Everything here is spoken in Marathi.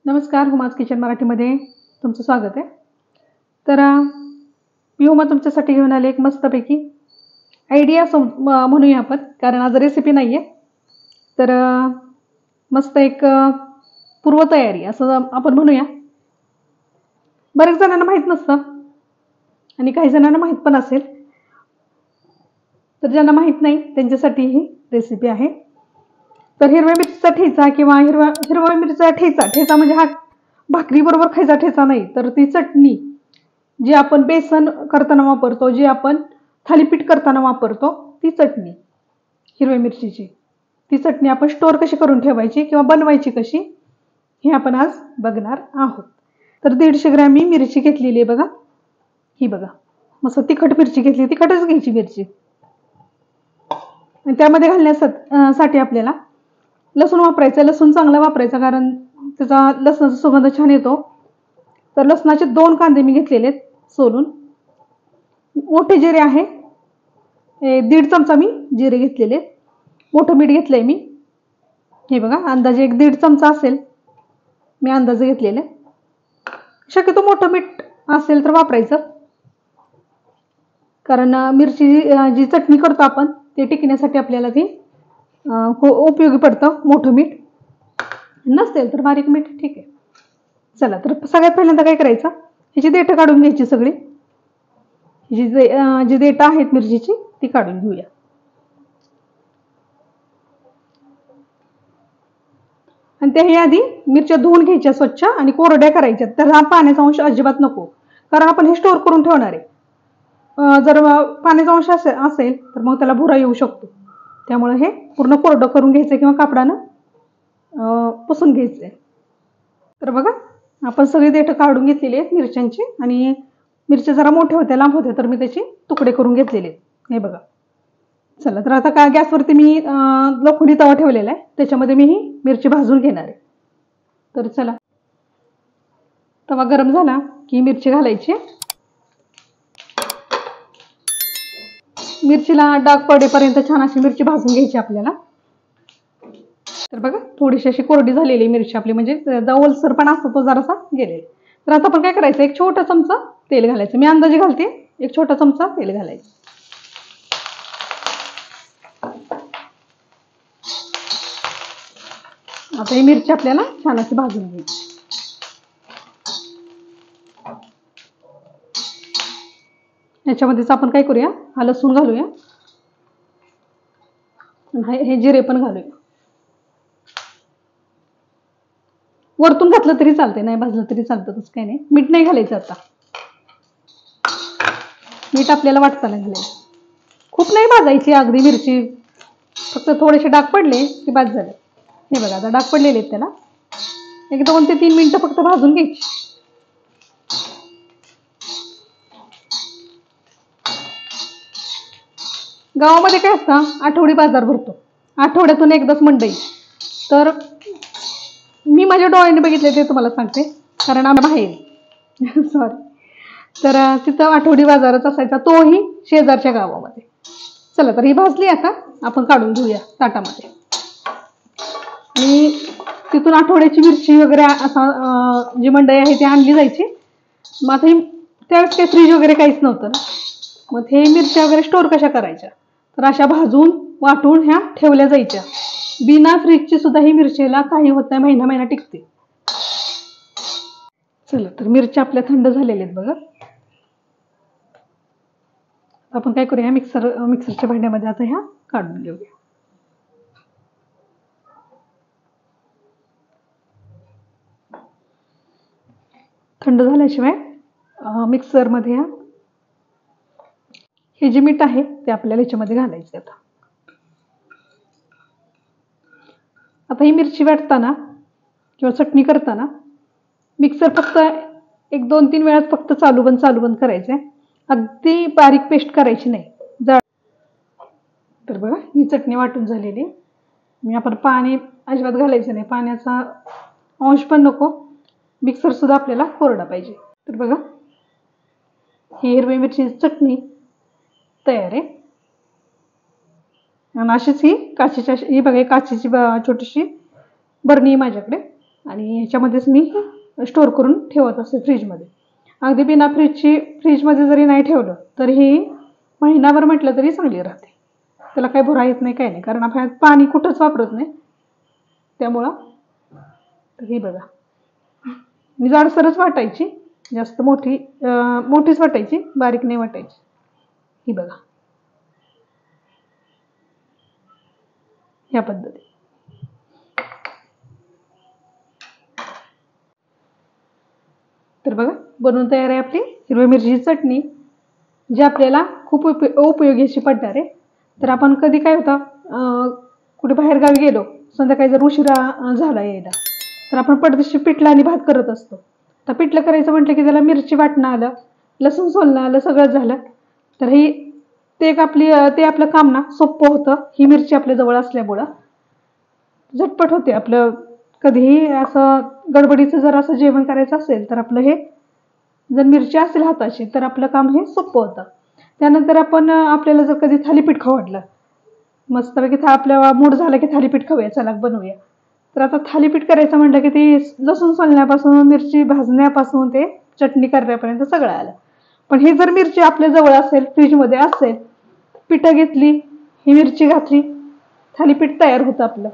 नमस्कार, हुमाच किचन मराठीमध्ये तुमचं स्वागत आहे. तर मी हुमा तुमच्यासाठी घेऊन आले एक मस्तपैकी आयडिया म्हणूया आपण, कारण आज रेसिपी नाही आहे. तर मस्त एक पूर्वतयारी असं आपण म्हणूया. बऱ्याच जणांना माहीत नसतं आणि काही जणांना माहीत पण असेल. तर ज्यांना माहीत नाही त्यांच्यासाठी ही रेसिपी आहे. तर हिरव्या मिरचीचा ठेचा किंवा हिरव्या मिरचीचा ठेचा म्हणजे हा भाकरी बरोबर खायचा ठेचा नाही, तर ती चटणी जी आपण बेसन करताना वापरतो, जी आपण थालीपीठ करताना वापरतो, ती चटणी हिरव्या मिरचीची, ती चटणी आपण स्टोअर कशी करून ठेवायची किंवा बनवायची कशी हे आपण आज बघणार आहोत. तर 150 ग्रॅम मी मिरची घेतलेली आहे. बघा, ही बघा, मस्त तिखट मिरची घेतली. तिखटच घ्यायची मिरची. आणि त्यामध्ये घालण्यासाठी आपल्याला लसूण वापरायचं. लसूण चांगला वापरायचा, कारण त्याचा लसणाचा सुगंध छान येतो. तर लसणाचे 2 कांदे मी घेतलेले आहेत सोलून. मोठे जिरे आहे, 1.5 चमचा मी जिरे घेतलेले. मोठं मीठ घेतलंय मी, हे बघा, अंदाजे 1.5 चमचा असेल मी अंदाजे घेतलेले. शक्यतो मोठं मीठ असेल तर वापरायचं, कारण मिरची जी चटणी करतो आपण ते टिकण्यासाठी आपल्याला ती उपयोगी पडतं. मोठं मीठ नसेल तर बारीक मीठ ठीक आहे. चला, तर सगळ्यात पहिल्यांदा काय करायचं, ह्याची देठं काढून घ्यायची. सगळी जी देठं आहेत मिरचीची ती काढून घेऊया. आणि त्याही आधी मिरच्या धुवून घ्यायच्या स्वच्छ आणि कोरड्या करायच्या. त्याला पाण्याचा अंश अजिबात नको, कारण आपण हे स्टोअर करून ठेवणार आहे. जर पाण्याचा अंश असेल तर मग त्याला भुरा येऊ शकतो. त्यामुळे हे पूर्ण कोरडं करून घ्यायचं किंवा कापडानं पुसून घ्यायचं. तर बघा, आपण सगळी देठं काढून घेतलेली आहेत मिरच्यांची. आणि मिरच्या जरा मोठ्या होत्या, लांब होत्या, तर मी त्याचे तुकडे करून घेतलेले आहेत. हे बघा. चला, तर आता काय गॅसवरती मी लोखंडी तवा ठेवलेला आहे, त्याच्यामध्ये मी ही मिरची भाजून घेणार आहे. तर चला, तवा गरम झाला की मिरची घालायची. मिरचीला डाग पडेपर्यंत छान अशी मिरची भाजून घ्यायची आपल्याला. तर बघा, थोडीशी अशी कोरडी झालेली मिरची आपली, म्हणजे जवळसर पण असतो तो जरासा गेलेला. तर आता आपण काय करायचं, एक छोटा चमचा तेल घालायचं. मी अंदाजे घालते, एक छोटा चमचा तेल घालायचं. आता ही मिरची आपल्याला छान अशी भाजून घ्यायची. याच्यामध्येच आपण काय करूया, हा लसूण घालूया, हे जिरे पण घालूया. वरतून घातलं तरी चालते, नाही भाजलं तरी चालतं, तसं काही नाही. मीठ नाही घालायचं आता, मीठ आपल्याला वाटताना घालायचं. खूप नाही भाजायची अगदी मिरची, फक्त थोडेसे डाग पडले की बाद झाले. हे बघा, आता डाग पडलेले आहेत, त्याला एक 2 ते 3 मिनिटं फक्त भाजून घ्यायची. गावामध्ये काय असतं, आठवडी बाजार भरतो, आठवड्यातून एकदाच मंडई. तर मी माझ्या डोळ्याने बघितले ते तुम्हाला सांगते, कारण आम्ही बाहेर सॉरी. तर तिथं आठवडी बाजारच असायचा, तोही शेजारच्या गावामध्ये. चला, तर ही भाजली. आता आपण काढून घेऊया ताटामध्ये. आणि तिथून आठवड्याची मिरची वगैरे असा जी मंडई आहे ती आणली जायची. मग आता ही त्यावेळेस काही फ्रीज वगैरे काहीच नव्हतं ना, मग हे मिरच्या वगैरे स्टोअर कशा करायच्या, तर अशा भाजून वाटून ह्या ठेवल्या जायच्या. बिना फ्रीजची सुद्धा ही मिरचीला काही होत नाही, महिना टिकते. चला, तर मिरच्या आपल्या थंड झालेल्या आहेत. बघा, आपण काय करूया, मिक्सरच्या भांड्यामध्ये आता ह्या काढून घेऊया. थंड झाल्याशिवाय मिक्सरमध्ये हे जे मीठ आहे ते आपल्याला याच्यामध्ये घालायचं. आता ही मिरची वाटताना किंवा चटणी करताना मिक्सर फक्त 1-2-3 वेळात फक्त चालू बंद करायचंय. अगदी बारीक पेस्ट करायची नाही. तर बघा, ही चटणी वाटून झालेली. मी आपण पाणी अजिबात घालायचं नाही, पाण्याचा अंश पण नको. मिक्सर सुद्धा आपल्याला कोरडा पाहिजे. तर बघा, ही हिरवी मिरचीची चटणी तयार आहे. आणि अशीच ही काचेची, ही बघा, काचेची छोटीशी बरणी आहे माझ्याकडे. आणि ह्याच्यामध्येच मी स्टोअर करून ठेवत असते फ्रीजमध्ये. अगदी बिना फ्रीजमध्ये जरी नाही ठेवलं तरी ही महिनाभर म्हटलं तरी चांगली राहते. त्याला काही भुरा येत नाही, काही नाही, कारण आपण पाणी कुठंच वापरत नाही. त्यामुळं ही बघा, मी जाडसरच वाटायची, जास्त मोठीच वाटायची, बारीक नाही वाटायची. ही बघा ह्या पद्धती. तर बघा बनवून तयार आहे आपली हिरव्या मिरचीची चटणी, जी आपल्याला खूप उपयोगी अशी पडणार आहे. तर आपण कधी काय होतं, कुठे बाहेर गावी गेलो, संध्याकाळी जर उशिरा झाला यायला, तर आपण पटदिशी पिठलं आणि भात करत असतो. तर पिठलं करायचं म्हटलं की त्याला मिरची वाटणं आलं, लसूण सोलणं आलं, सगळंच झालं. तर ते आपलं काम ना सोपं होतं. ही मिरची आपल्या जवळ असल्यामुळं झटपट होते आपलं. कधीही असं गडबडीचं जर असं जेवण करायचं असेल तर आपलं हे जर मिरची असेल हाताशी तर आपलं काम हे सोपं होतं. त्यानंतर आपल्याला जर कधी थालीपीठ खावं वाटलं, मस्तपैकी आपल्याला मूड झाला की थालीपीठ खाऊया, चला बनवूया. तर आता थालीपीठ करायचं म्हटलं की ती लसूण सोलण्यापासून, मिरची भाजण्यापासून ते चटणी करण्यापर्यंत सगळं आलं. पण ही जर मिरची आपल्या जवळ असेल, फ्रीजमध्ये असेल, पिठं घेतली, ही मिरची घातली, थालीपीठ तयार होतं आपलं.